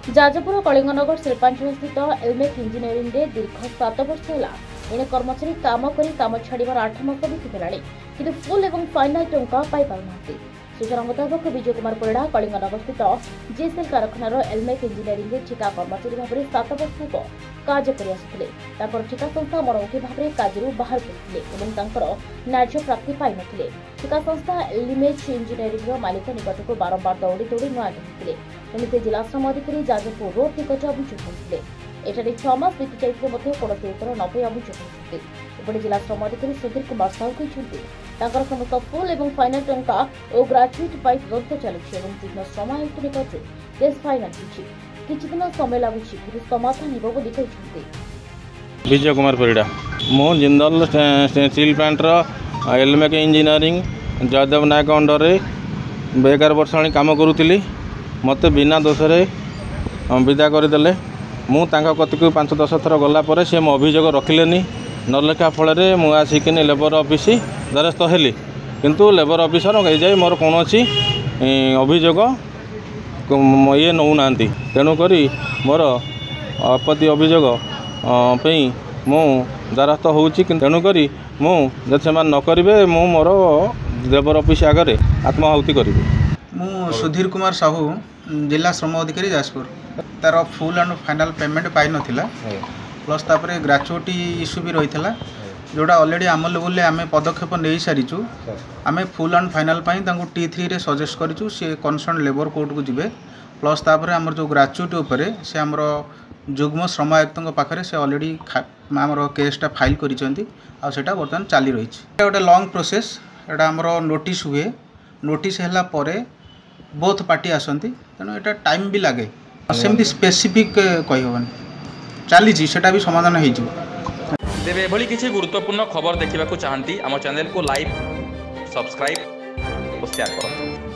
जाजपुर कलिंगनगर शिल्पांचल स्थित almanack engineering रे दीर्घ 7 वर्ष है एने कर्मचारी काम छाड़बार 8 मास बीतीगला कि फुल और फाइनाल टंका पाई पारना। सूचना मुताबक विजय कुमार परिड़ा कलिंगनगर स्थित जीएसएल कारखानार एलमेक इंजीनियरिंग ठिका कर्मचारी भाव में 7 वर्ष हो कार्य कर ठिका संस्था मरमुखी भाव में कार्य बाहर करते न्याय प्राप्ति पाई नथिले। ठिका संस्था एलमेक इंजीनियरिंग मालिक निकट को बारंबार दौड़ी दौड़ी न्याय करते एमती जिला श्रम अधिकारी जाजपुर रोड निकट अभियोग करते। एठारे 6 मास बीती जाइए कौन उत्तर न पाई अभियोग करते। एपटे जिला श्रम अधिकारी सुधीर कुमार साहू कहते समस्त फुल और फाइनाल टंका और ग्राजुएट पाई तदंत चलुछि और जिन श्रम आयुक्त निकट केस फाइनाल किछि दिन समय लगुछि समाधान हेबो बोली कहते। विजय कुमार परिड़ा मु जिंदल स्टील प्लांट एलमेक इंजीनियरिंग जयदेव नायक अंडर 11 वर्ष काम करुली। मत बिना दोष विदा करदे। मु कतिक 5-10 थर गलापर सी मो अभियोग रखिले न लेखा फल मुझे आसिक लेबर ऑफिस द्वारस्थ हेली किंतु लेबर ऑफिसर जाए मोर कौन अभियोग ये नौना तेणुक मोर आपत्ति अभियोग मु द्वारस्थ होची तेणुक मुझे न करेंगे मु मोर लेबर ऑफिस आगे आत्माहुति करी। मु सुधीर कुमार साहू जिला श्रम अधिकारी जाजपुर तार फुल एंड फाइनाल पेमेंट पाई नथिला प्लस तापरे ग्रेचुटी इश्यू भी रही था जोड़ा ऑलरेडी आम लेवल आम पदक्षेप नहीं सारीचु। आम फुल एंड फाइनाल T3 रे सजेस्ट करूँ सी कनसर्न लेबर कोर्ट को जीवे प्लस तापरे आमर जो ग्रेचुटी उपरे से आमर जुग्म श्रम आयुक्त पाखे से ऑलरेडी आमर केसटा फाइल करिसेंती आ सेटा बर्तमान चली रही है। गोटे लॉन्ग प्रोसेस एटा आमर नोटिस हुए नोटिस हैला परे बोथ पार्टी आसती तेणु यहाँ टाइम भी लगे सेमती स्पेसिफिक कहीहबन चली सेटा भी समाधान हो। तेरे एभली किसी गुरुत्वपूर्ण खबर देखा चाहती आम चैनल को लाइक सब्सक्राइब और शेयर करो।